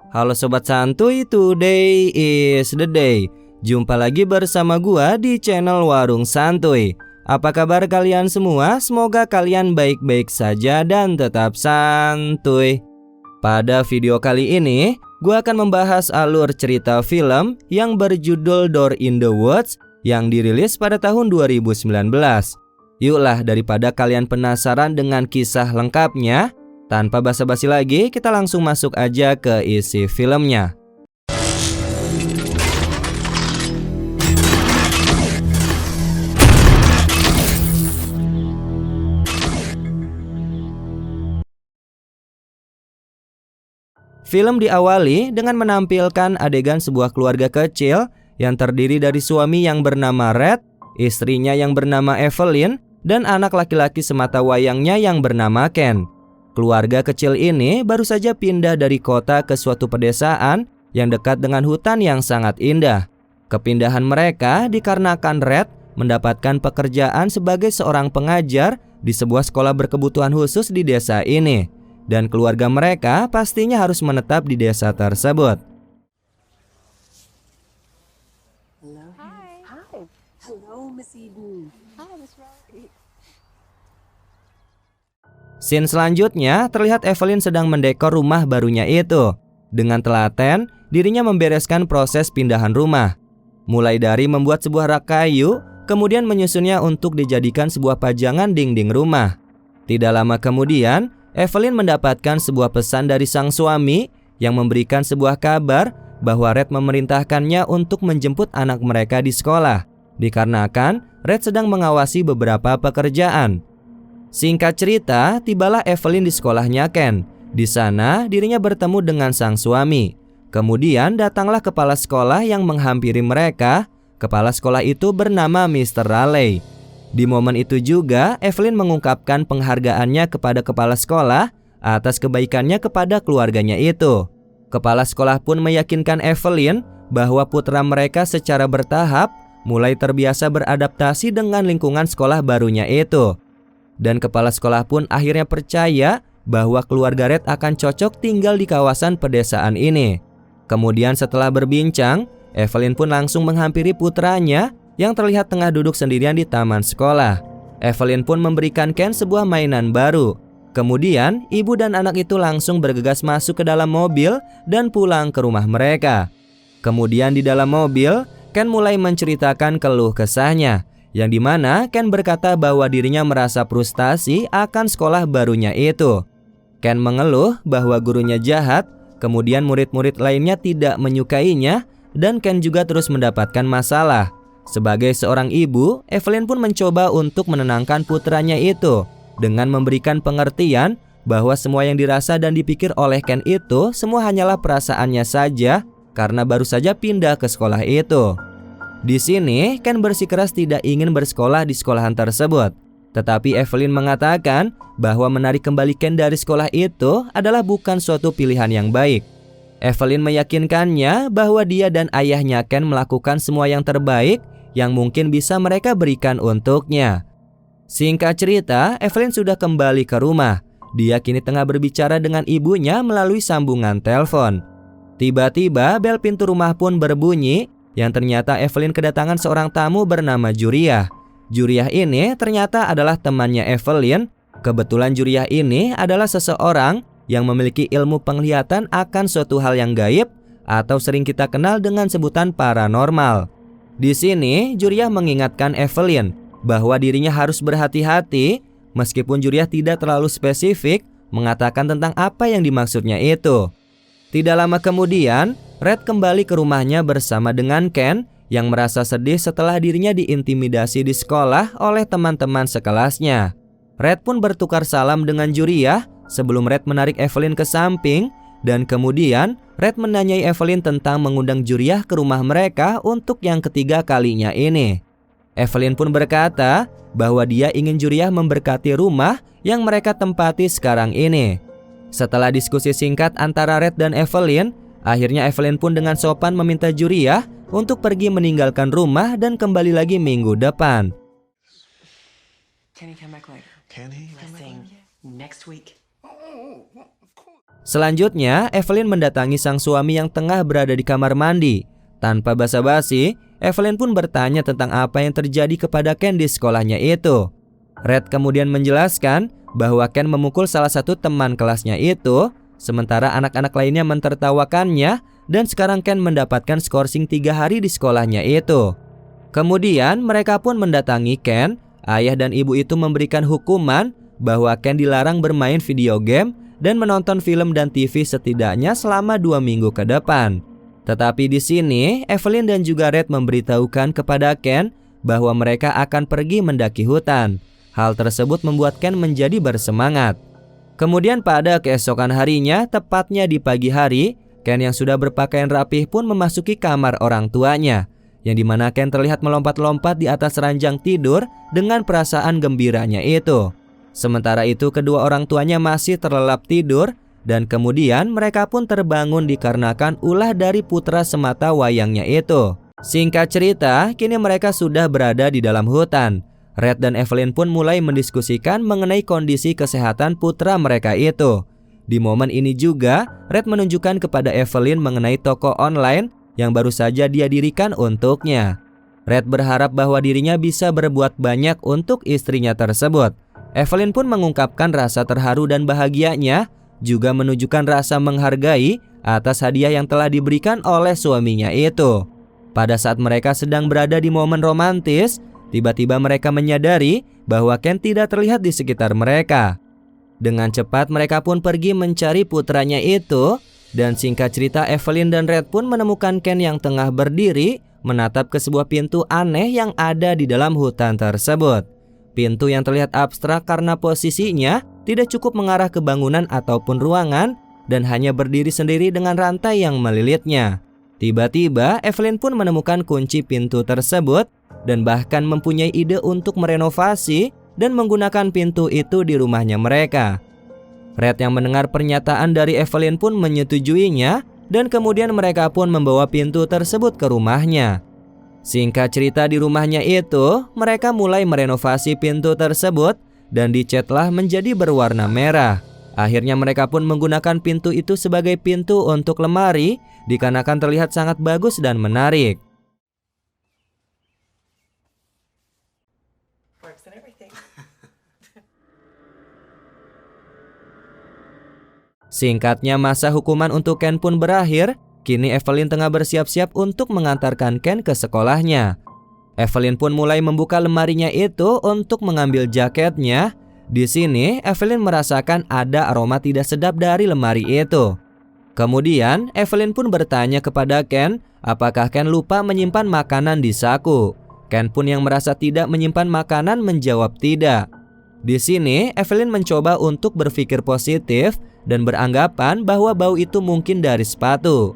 Halo Sobat Santuy, today is the day. Jumpa lagi bersama gua di channel Warung Santuy. Apa kabar kalian semua? Semoga kalian baik-baik saja dan tetap santuy. Pada video kali ini, gua akan membahas alur cerita film yang berjudul Door in the Woods yang dirilis pada tahun 2019. Yuklah, daripada kalian penasaran dengan kisah lengkapnya, tanpa basa-basi lagi, kita langsung masuk aja ke isi filmnya. Film diawali dengan menampilkan adegan sebuah keluarga kecil yang terdiri dari suami yang bernama Red, istrinya yang bernama Evelyn, dan anak laki-laki semata wayangnya yang bernama Ken. Keluarga kecil ini baru saja pindah dari kota ke suatu pedesaan yang dekat dengan hutan yang sangat indah. Kepindahan mereka dikarenakan Red mendapatkan pekerjaan sebagai seorang pengajar di sebuah sekolah berkebutuhan khusus di desa ini. Dan keluarga mereka pastinya harus menetap di desa tersebut. Hello, Miss Eden. Hi, Miss Rory. Scene selanjutnya terlihat Evelyn sedang mendekor rumah barunya itu. Dengan telaten, dirinya membereskan proses pindahan rumah. Mulai dari membuat sebuah rak kayu, kemudian menyusunnya untuk dijadikan sebuah pajangan dinding rumah. Tidak lama kemudian, Evelyn mendapatkan sebuah pesan dari sang suami yang memberikan sebuah kabar bahwa Red memerintahkannya untuk menjemput anak mereka di sekolah, dikarenakan Red sedang mengawasi beberapa pekerjaan. Singkat cerita, tibalah Evelyn di sekolahnya Ken. Di sana, dirinya bertemu dengan sang suami. Kemudian datanglah kepala sekolah yang menghampiri mereka. Kepala sekolah itu bernama Mr. Raleigh. Di momen itu juga, Evelyn mengungkapkan penghargaannya kepada kepala sekolah atas kebaikannya kepada keluarganya itu. Kepala sekolah pun meyakinkan Evelyn bahwa putra mereka secara bertahap mulai terbiasa beradaptasi dengan lingkungan sekolah barunya itu. Dan kepala sekolah pun akhirnya percaya bahwa keluarga Red akan cocok tinggal di kawasan pedesaan ini. Kemudian setelah berbincang, Evelyn pun langsung menghampiri putranya yang terlihat tengah duduk sendirian di taman sekolah. Evelyn pun memberikan Ken sebuah mainan baru. Kemudian ibu dan anak itu langsung bergegas masuk ke dalam mobil dan pulang ke rumah mereka. Kemudian di dalam mobil, Ken mulai menceritakan keluh kesahnya, yang dimana Ken berkata bahwa dirinya merasa frustasi akan sekolah barunya itu. Ken mengeluh bahwa gurunya jahat, kemudian murid-murid lainnya tidak menyukainya, dan Ken juga terus mendapatkan masalah. Sebagai seorang ibu, Evelyn pun mencoba untuk menenangkan putranya itu dengan memberikan pengertian bahwa semua yang dirasa dan dipikir oleh Ken itu semua hanyalah perasaannya saja karena baru saja pindah ke sekolah itu. Di sini, Ken bersikeras tidak ingin bersekolah di sekolahan tersebut. Tetapi Evelyn mengatakan bahwa menarik kembali Ken dari sekolah itu adalah bukan suatu pilihan yang baik. Evelyn meyakinkannya bahwa dia dan ayahnya Ken melakukan semua yang terbaik yang mungkin bisa mereka berikan untuknya. Singkat cerita, Evelyn sudah kembali ke rumah. Dia kini tengah berbicara dengan ibunya melalui sambungan telepon. Tiba-tiba bel pintu rumah pun berbunyi, yang ternyata Evelyn kedatangan seorang tamu bernama Juriah. Juriah ini ternyata adalah temannya Evelyn. Kebetulan Juriah ini adalah seseorang yang memiliki ilmu penglihatan akan suatu hal yang gaib atau sering kita kenal dengan sebutan paranormal. Di sini Juriah mengingatkan Evelyn bahwa dirinya harus berhati-hati, meskipun Juriah tidak terlalu spesifik mengatakan tentang apa yang dimaksudnya itu. Tidak lama kemudian, Red kembali ke rumahnya bersama dengan Ken yang merasa sedih setelah dirinya diintimidasi di sekolah oleh teman-teman sekelasnya. Red pun bertukar salam dengan Juriah sebelum Red menarik Evelyn ke samping, dan kemudian Red menanyai Evelyn tentang mengundang Juriah ke rumah mereka untuk yang ketiga kalinya ini. Evelyn pun berkata bahwa dia ingin Juriah memberkati rumah yang mereka tempati sekarang ini. Setelah diskusi singkat antara Red dan Evelyn, akhirnya Evelyn pun dengan sopan meminta Juriah untuk pergi meninggalkan rumah dan kembali lagi minggu depan. Can you come back later? Can he? Blessing. Next week. Selanjutnya, Evelyn mendatangi sang suami yang tengah berada di kamar mandi. Tanpa basa-basi, Evelyn pun bertanya tentang apa yang terjadi kepada Ken di sekolahnya itu. Red kemudian menjelaskan bahwa Ken memukul salah satu teman kelasnya itu, sementara anak-anak lainnya mentertawakannya, dan sekarang Ken mendapatkan skorsing 3 hari di sekolahnya itu. Kemudian mereka pun mendatangi Ken. Ayah dan ibu itu memberikan hukuman bahwa Ken dilarang bermain video game dan menonton film dan TV setidaknya selama 2 minggu ke depan. Tetapi di sini, Evelyn dan juga Red memberitahukan kepada Ken bahwa mereka akan pergi mendaki hutan. Hal tersebut membuat Ken menjadi bersemangat. Kemudian pada keesokan harinya, tepatnya di pagi hari, Ken yang sudah berpakaian rapih pun memasuki kamar orang tuanya, yang dimana Ken terlihat melompat-lompat di atas ranjang tidur dengan perasaan gembiranya itu. Sementara itu kedua orang tuanya masih terlelap tidur, dan kemudian mereka pun terbangun dikarenakan ulah dari putra semata wayangnya itu. Singkat cerita, kini mereka sudah berada di dalam hutan. Red dan Evelyn pun mulai mendiskusikan mengenai kondisi kesehatan putra mereka itu. Di momen ini juga, Red menunjukkan kepada Evelyn mengenai toko online yang baru saja dia dirikan untuknya. Red berharap bahwa dirinya bisa berbuat banyak untuk istrinya tersebut. Evelyn pun mengungkapkan rasa terharu dan bahagianya, juga menunjukkan rasa menghargai atas hadiah yang telah diberikan oleh suaminya itu. Pada saat mereka sedang berada di momen romantis, tiba-tiba mereka menyadari bahwa Ken tidak terlihat di sekitar mereka. Dengan cepat mereka pun pergi mencari putranya itu, dan singkat cerita Evelyn dan Red pun menemukan Ken yang tengah berdiri menatap ke sebuah pintu aneh yang ada di dalam hutan tersebut. Pintu yang terlihat abstrak karena posisinya tidak cukup mengarah ke bangunan ataupun ruangan dan hanya berdiri sendiri dengan rantai yang melilitnya. Tiba-tiba Evelyn pun menemukan kunci pintu tersebut dan bahkan mempunyai ide untuk merenovasi dan menggunakan pintu itu di rumahnya mereka. Red yang mendengar pernyataan dari Evelyn pun menyetujuinya, dan kemudian mereka pun membawa pintu tersebut ke rumahnya. Singkat cerita di rumahnya itu, mereka mulai merenovasi pintu tersebut dan dicatlah menjadi berwarna merah. Akhirnya mereka pun menggunakan pintu itu sebagai pintu untuk lemari, dikarenakan terlihat sangat bagus dan menarik. Works and everything. Singkatnya masa hukuman untuk Ken pun berakhir. Kini Evelyn tengah bersiap-siap untuk mengantarkan Ken ke sekolahnya. Evelyn pun mulai membuka lemarinya itu untuk mengambil jaketnya. Di sini Evelyn merasakan ada aroma tidak sedap dari lemari itu. Kemudian Evelyn pun bertanya kepada Ken, apakah Ken lupa menyimpan makanan di saku. Ken pun yang merasa tidak menyimpan makanan menjawab tidak. Di sini Evelyn mencoba untuk berpikir positif dan beranggapan bahwa bau itu mungkin dari sepatu.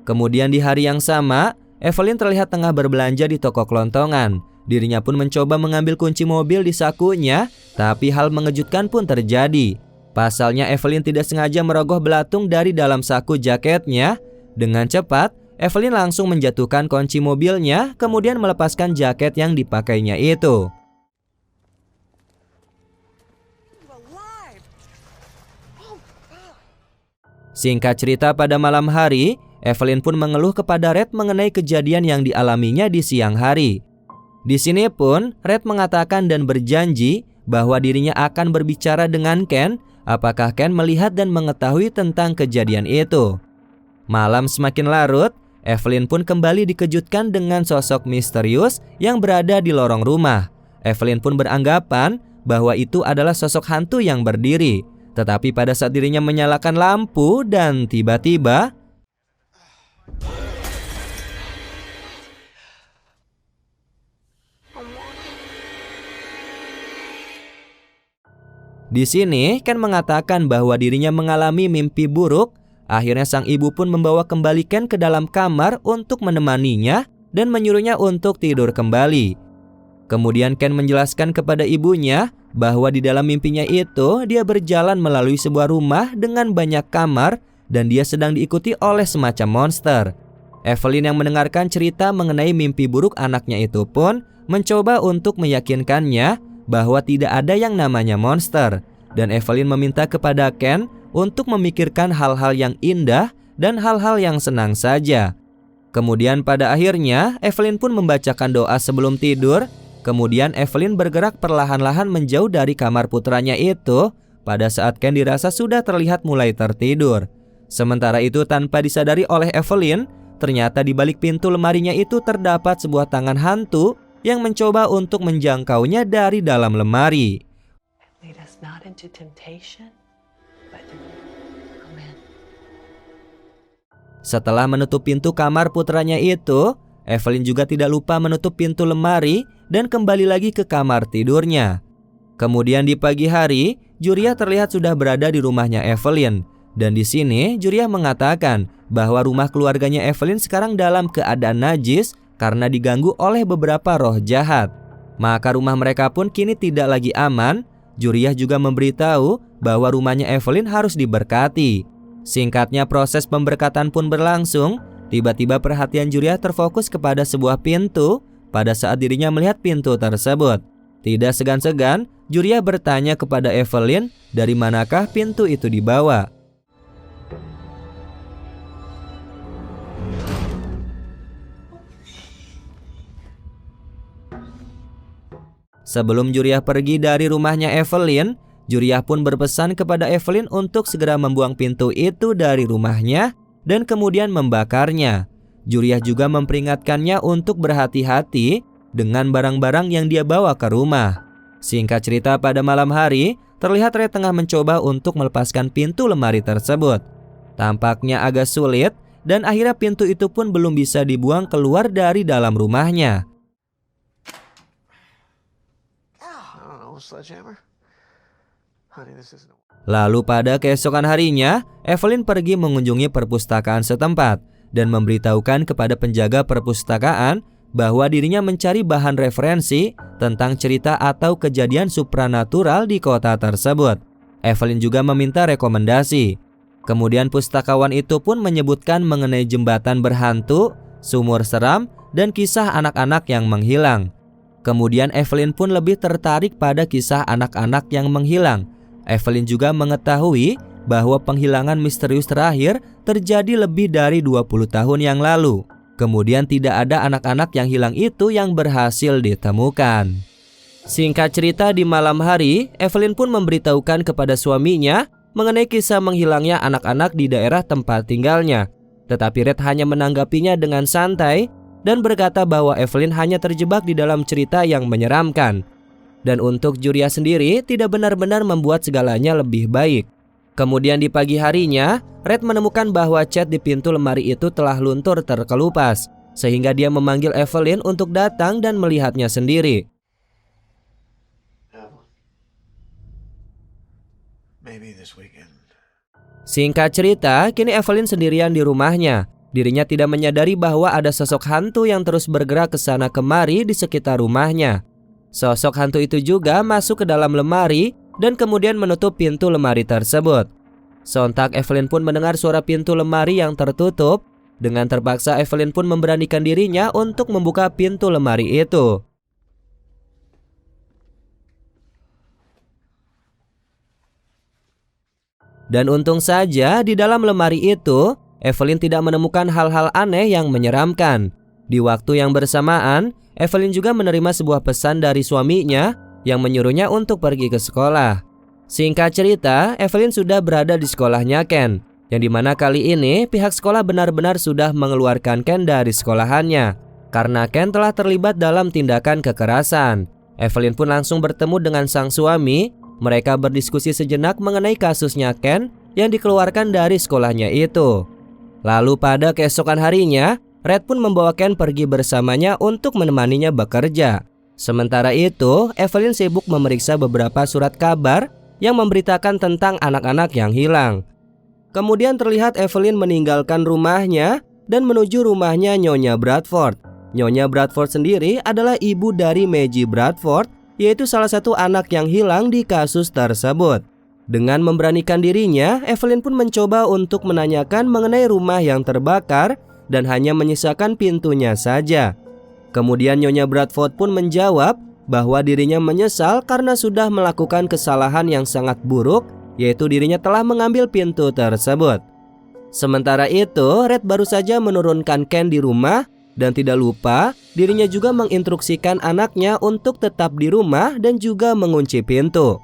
Kemudian di hari yang sama, Evelyn terlihat tengah berbelanja di toko kelontongan. Dirinya pun mencoba mengambil kunci mobil di sakunya, tapi hal mengejutkan pun terjadi. Pasalnya Evelyn tidak sengaja merogoh belatung dari dalam saku jaketnya. Dengan cepat, Evelyn langsung menjatuhkan kunci mobilnya, kemudian melepaskan jaket yang dipakainya itu. Singkat cerita pada malam hari, Evelyn pun mengeluh kepada Red mengenai kejadian yang dialaminya di siang hari. Di sini pun Red mengatakan dan berjanji bahwa dirinya akan berbicara dengan Ken apakah Ken melihat dan mengetahui tentang kejadian itu. Malam semakin larut, Evelyn pun kembali dikejutkan dengan sosok misterius yang berada di lorong rumah. Evelyn pun beranggapan bahwa itu adalah sosok hantu yang berdiri. Tetapi pada saat dirinya menyalakan lampu dan tiba-tiba di sini Ken mengatakan bahwa dirinya mengalami mimpi buruk. Akhirnya sang ibu pun membawa kembali Ken ke dalam kamar untuk menemaninya dan menyuruhnya untuk tidur kembali. Kemudian Ken menjelaskan kepada ibunya bahwa di dalam mimpinya itu dia berjalan melalui sebuah rumah dengan banyak kamar dan dia sedang diikuti oleh semacam monster. Evelyn yang mendengarkan cerita mengenai mimpi buruk anaknya itu pun mencoba untuk meyakinkannya bahwa tidak ada yang namanya monster, dan Evelyn meminta kepada Ken untuk memikirkan hal-hal yang indah dan hal-hal yang senang saja. Kemudian pada akhirnya Evelyn pun membacakan doa sebelum tidur. Kemudian Evelyn bergerak perlahan-lahan menjauh dari kamar putranya itu pada saat Ken dirasa sudah terlihat mulai tertidur. Sementara itu tanpa disadari oleh Evelyn, ternyata di balik pintu lemarinya itu terdapat sebuah tangan hantu yang mencoba untuk menjangkaunya dari dalam lemari. Lead us not into temptation, but amen. Setelah menutup pintu kamar putranya itu, Evelyn juga tidak lupa menutup pintu lemari dan kembali lagi ke kamar tidurnya. Kemudian di pagi hari, Juriah terlihat sudah berada di rumahnya Evelyn. Dan di sini Juriah mengatakan bahwa rumah keluarganya Evelyn sekarang dalam keadaan najis karena diganggu oleh beberapa roh jahat. Maka rumah mereka pun kini tidak lagi aman. Juriah juga memberitahu bahwa rumahnya Evelyn harus diberkati. Singkatnya proses pemberkatan pun berlangsung. Tiba-tiba perhatian Juriah terfokus kepada sebuah pintu pada saat dirinya melihat pintu tersebut. Tidak segan-segan, Juriah bertanya kepada Evelyn dari manakah pintu itu dibawa. Sebelum Juriah pergi dari rumahnya Evelyn, Juriah pun berpesan kepada Evelyn untuk segera membuang pintu itu dari rumahnya dan kemudian membakarnya. Juriah juga memperingatkannya untuk berhati-hati dengan barang-barang yang dia bawa ke rumah. Singkat cerita, pada malam hari, terlihat Red tengah mencoba untuk melepaskan pintu lemari tersebut. Tampaknya agak sulit dan akhirnya pintu itu pun belum bisa dibuang keluar dari dalam rumahnya. Lalu pada keesokan harinya, Evelyn pergi mengunjungi perpustakaan setempat dan memberitahukan kepada penjaga perpustakaan bahwa dirinya mencari bahan referensi tentang cerita atau kejadian supranatural di kota tersebut. Evelyn juga meminta rekomendasi. Kemudian pustakawan itu pun menyebutkan mengenai jembatan berhantu, sumur seram, dan kisah anak-anak yang menghilang. Kemudian Evelyn pun lebih tertarik pada kisah anak-anak yang menghilang. Evelyn juga mengetahui bahwa penghilangan misterius terakhir terjadi lebih dari 20 tahun yang lalu. Kemudian tidak ada anak-anak yang hilang itu yang berhasil ditemukan. Singkat cerita, di malam hari, Evelyn pun memberitahukan kepada suaminya mengenai kisah menghilangnya anak-anak di daerah tempat tinggalnya. Tetapi Red hanya menanggapinya dengan santai dan berkata bahwa Evelyn hanya terjebak di dalam cerita yang menyeramkan. Dan untuk Juriah sendiri tidak benar-benar membuat segalanya lebih baik. Kemudian di pagi harinya, Red menemukan bahwa cat di pintu lemari itu telah luntur terkelupas, sehingga dia memanggil Evelyn untuk datang dan melihatnya sendiri. Singkat cerita, kini Evelyn sendirian di rumahnya. Dirinya tidak menyadari bahwa ada sosok hantu yang terus bergerak ke sana kemari di sekitar rumahnya. Sosok hantu itu juga masuk ke dalam lemari dan kemudian menutup pintu lemari tersebut. Sontak Evelyn pun mendengar suara pintu lemari yang tertutup. Dengan terpaksa Evelyn pun memberanikan dirinya untuk membuka pintu lemari itu. Dan untung saja di dalam lemari itu Evelyn tidak menemukan hal-hal aneh yang menyeramkan. Di waktu yang bersamaan, Evelyn juga menerima sebuah pesan dari suaminya yang menyuruhnya untuk pergi ke sekolah. Singkat cerita, Evelyn sudah berada di sekolahnya Ken, yang dimana kali ini pihak sekolah benar-benar sudah mengeluarkan Ken dari sekolahannya karena Ken telah terlibat dalam tindakan kekerasan. Evelyn pun langsung bertemu dengan sang suami. Mereka berdiskusi sejenak mengenai kasusnya Ken yang dikeluarkan dari sekolahnya itu. Lalu pada keesokan harinya, Red pun membawa Ken pergi bersamanya untuk menemaninya bekerja. Sementara itu, Evelyn sibuk memeriksa beberapa surat kabar yang memberitakan tentang anak-anak yang hilang. Kemudian terlihat Evelyn meninggalkan rumahnya dan menuju rumahnya Nyonya Bradford. Nyonya Bradford sendiri adalah ibu dari Maggie Bradford, yaitu salah satu anak yang hilang di kasus tersebut. Dengan memberanikan dirinya, Evelyn pun mencoba untuk menanyakan mengenai rumah yang terbakar dan hanya menyisakan pintunya saja. Kemudian Nyonya Bradford pun menjawab bahwa dirinya menyesal karena sudah melakukan kesalahan yang sangat buruk, yaitu dirinya telah mengambil pintu tersebut. Sementara itu, Red baru saja menurunkan Ken di rumah dan tidak lupa dirinya juga menginstruksikan anaknya untuk tetap di rumah dan juga mengunci pintu.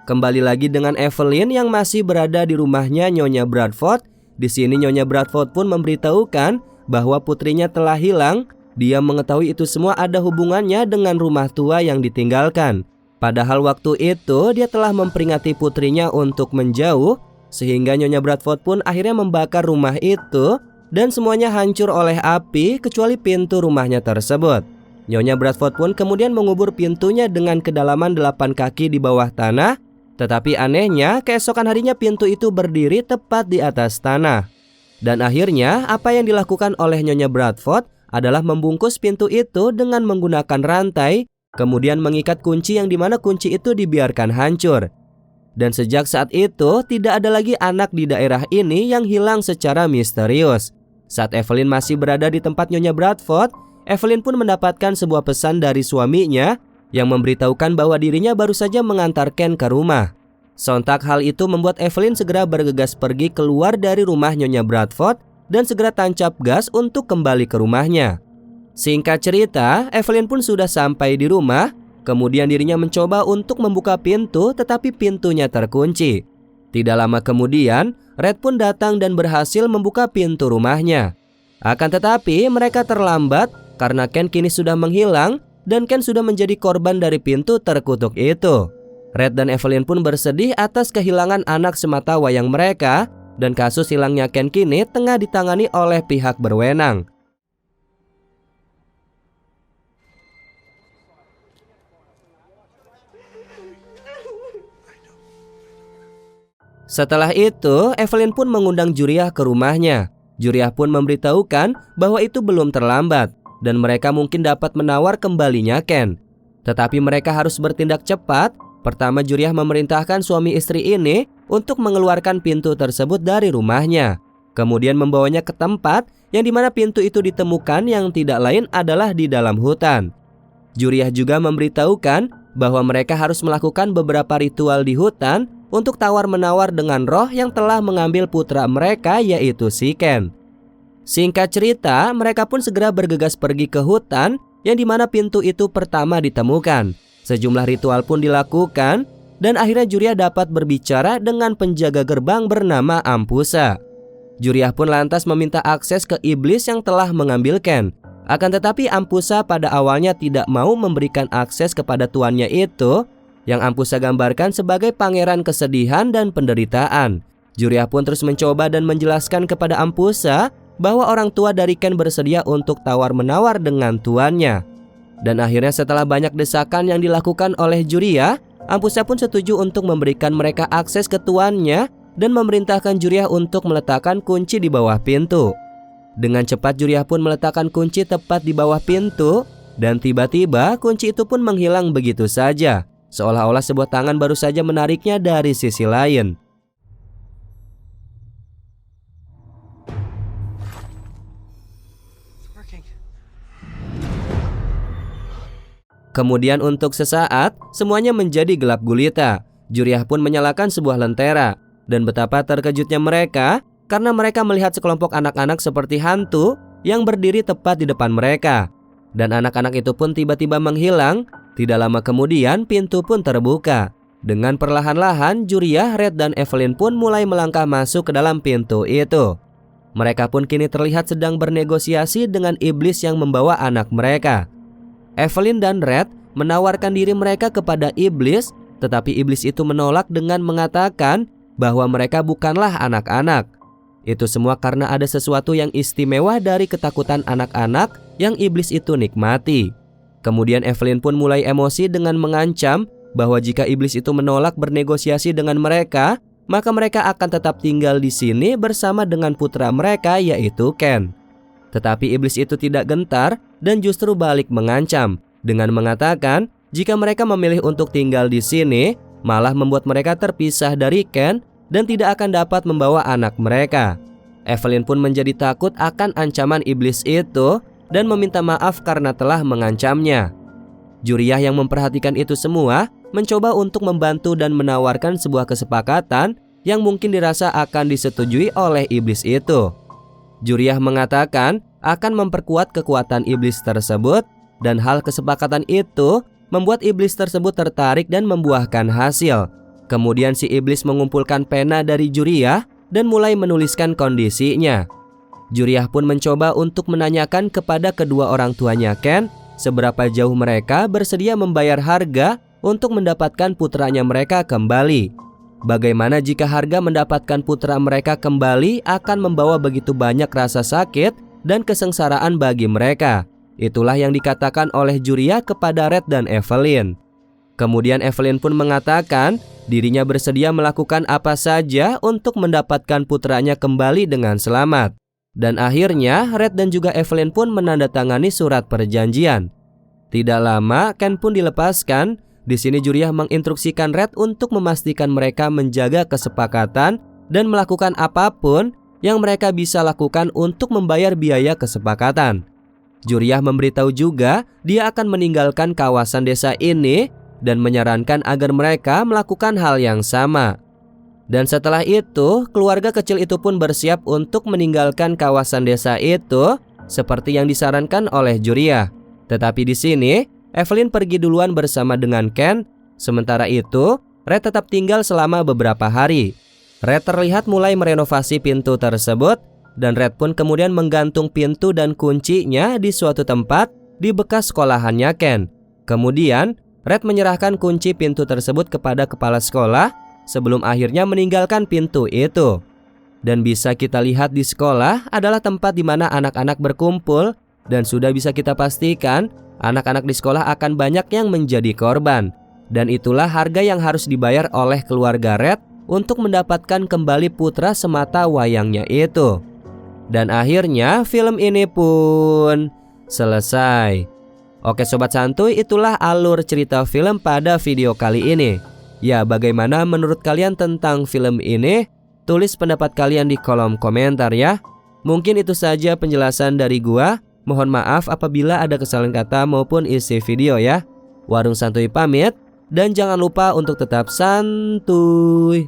Kembali lagi dengan Evelyn yang masih berada di rumahnya Nyonya Bradford. Di sini Nyonya Bradford pun memberitahukan bahwa putrinya telah hilang. Dia mengetahui itu semua ada hubungannya dengan rumah tua yang ditinggalkan. Padahal waktu itu dia telah memperingati putrinya untuk menjauh, sehingga Nyonya Bradford pun akhirnya membakar rumah itu dan semuanya hancur oleh api kecuali pintu rumahnya tersebut. Nyonya Bradford pun kemudian mengubur pintunya dengan kedalaman 8 kaki di bawah tanah, tetapi anehnya keesokan harinya pintu itu berdiri tepat di atas tanah. Dan akhirnya apa yang dilakukan oleh Nyonya Bradford adalah membungkus pintu itu dengan menggunakan rantai, kemudian mengikat kunci yang dimana kunci itu dibiarkan hancur. Dan sejak saat itu tidak ada lagi anak di daerah ini yang hilang secara misterius. Saat Evelyn masih berada di tempat Nyonya Bradford, Evelyn pun mendapatkan sebuah pesan dari suaminya yang memberitahukan bahwa dirinya baru saja mengantar Ken ke rumah. Sontak hal itu membuat Evelyn segera bergegas pergi keluar dari rumah Nyonya Bradford dan segera tancap gas untuk kembali ke rumahnya. Singkat cerita, Evelyn pun sudah sampai di rumah. Kemudian dirinya mencoba untuk membuka pintu, tetapi pintunya terkunci. Tidak lama kemudian, Red pun datang dan berhasil membuka pintu rumahnya. Akan tetapi mereka terlambat karena Ken kini sudah menghilang dan Ken sudah menjadi korban dari pintu terkutuk itu. Red dan Evelyn pun bersedih atas kehilangan anak semata wayang mereka, dan kasus hilangnya Ken kini tengah ditangani oleh pihak berwenang. Setelah itu, Evelyn pun mengundang Juriah ke rumahnya. Juriah pun memberitahukan bahwa itu belum terlambat dan mereka mungkin dapat menawar kembalinya Ken. Tetapi mereka harus bertindak cepat. Pertama, Juriah memerintahkan suami istri ini untuk mengeluarkan pintu tersebut dari rumahnya. Kemudian membawanya ke tempat yang dimana pintu itu ditemukan yang tidak lain adalah di dalam hutan. Juriah juga memberitahukan bahwa mereka harus melakukan beberapa ritual di hutan untuk tawar-menawar dengan roh yang telah mengambil putra mereka, yaitu si Ken. Singkat cerita, mereka pun segera bergegas pergi ke hutan yang dimana pintu itu pertama ditemukan. Sejumlah ritual pun dilakukan dan akhirnya Juriah dapat berbicara dengan penjaga gerbang bernama Ampusa. Juriah pun lantas meminta akses ke iblis yang telah mengambil Ken. Akan tetapi Ampusa pada awalnya tidak mau memberikan akses kepada tuannya itu, yang Ampusa gambarkan sebagai pangeran kesedihan dan penderitaan. Juriah pun terus mencoba dan menjelaskan kepada Ampusa bahwa orang tua dari Ken bersedia untuk tawar-menawar dengan tuannya. Dan akhirnya setelah banyak desakan yang dilakukan oleh Juriah, Ampusa pun setuju untuk memberikan mereka akses ke tuannya dan memerintahkan Juriah untuk meletakkan kunci di bawah pintu. Dengan cepat Juriah pun meletakkan kunci tepat di bawah pintu dan tiba-tiba kunci itu pun menghilang begitu saja, seolah-olah sebuah tangan baru saja menariknya dari sisi lain. Kemudian untuk sesaat, semuanya menjadi gelap gulita. Juriah pun menyalakan sebuah lentera. Dan betapa terkejutnya mereka, karena mereka melihat sekelompok anak-anak seperti hantu yang berdiri tepat di depan mereka. Dan anak-anak itu pun tiba-tiba menghilang. Tidak lama kemudian, pintu pun terbuka. Dengan perlahan-lahan, Juriah, Red, dan Evelyn pun mulai melangkah masuk ke dalam pintu itu. Mereka pun kini terlihat sedang bernegosiasi dengan iblis yang membawa anak mereka. Evelyn dan Red menawarkan diri mereka kepada iblis, tetapi iblis itu menolak dengan mengatakan bahwa mereka bukanlah anak-anak. Itu semua karena ada sesuatu yang istimewa dari ketakutan anak-anak yang iblis itu nikmati. Kemudian Evelyn pun mulai emosi dengan mengancam bahwa jika iblis itu menolak bernegosiasi dengan mereka, maka mereka akan tetap tinggal di sini bersama dengan putra mereka, yaitu Ken. Tetapi iblis itu tidak gentar dan justru balik mengancam dengan mengatakan jika mereka memilih untuk tinggal di sini, malah membuat mereka terpisah dari Ken dan tidak akan dapat membawa anak mereka. Evelyn pun menjadi takut akan ancaman iblis itu dan meminta maaf karena telah mengancamnya. Juriyah yang memperhatikan itu semua mencoba untuk membantu dan menawarkan sebuah kesepakatan yang mungkin dirasa akan disetujui oleh iblis itu. Juriyah mengatakan akan memperkuat kekuatan iblis tersebut, dan hal kesepakatan itu membuat iblis tersebut tertarik dan membuahkan hasil. Kemudian si iblis mengumpulkan pena dari Juriyah dan mulai menuliskan kondisinya. Juriyah pun mencoba untuk menanyakan kepada kedua orang tuanya Ken seberapa jauh mereka bersedia membayar harga untuk mendapatkan putranya mereka kembali. Bagaimana jika harga mendapatkan putra mereka kembali akan membawa begitu banyak rasa sakit dan kesengsaraan bagi mereka. Itulah yang dikatakan oleh Juriyah kepada Red dan Evelyn. Kemudian Evelyn pun mengatakan dirinya bersedia melakukan apa saja untuk mendapatkan putranya kembali dengan selamat. Dan akhirnya Red dan juga Evelyn pun menandatangani surat perjanjian. Tidak lama Ken pun dilepaskan. Di sini Juriyah menginstruksikan Red untuk memastikan mereka menjaga kesepakatan dan melakukan apapun yang mereka bisa lakukan untuk membayar biaya kesepakatan. Juriyah memberitahu juga dia akan meninggalkan kawasan desa ini dan menyarankan agar mereka melakukan hal yang sama. Dan setelah itu, keluarga kecil itu pun bersiap untuk meninggalkan kawasan desa itu seperti yang disarankan oleh Juriyah. Tetapi di sini, Evelyn pergi duluan bersama dengan Ken. Sementara itu, Red tetap tinggal selama beberapa hari. Red terlihat mulai merenovasi pintu tersebut, dan Red pun kemudian menggantung pintu dan kuncinya di suatu tempat di bekas sekolahannya Ken. Kemudian, Red menyerahkan kunci pintu tersebut kepada kepala sekolah sebelum akhirnya meninggalkan pintu itu. Dan bisa kita lihat di sekolah adalah tempat di mana anak-anak berkumpul, dan sudah bisa kita pastikan anak-anak di sekolah akan banyak yang menjadi korban. Dan itulah harga yang harus dibayar oleh keluarga Red untuk mendapatkan kembali putra semata wayangnya itu. Dan akhirnya film ini pun selesai. Oke sobat santuy, itulah alur cerita film pada video kali ini. Ya, bagaimana menurut kalian tentang film ini? Tulis pendapat kalian di kolom komentar ya. Mungkin itu saja penjelasan dari gua. Mohon maaf apabila ada kesalahan kata maupun isi video ya. Warung Santuy pamit, dan jangan lupa untuk tetap santuy.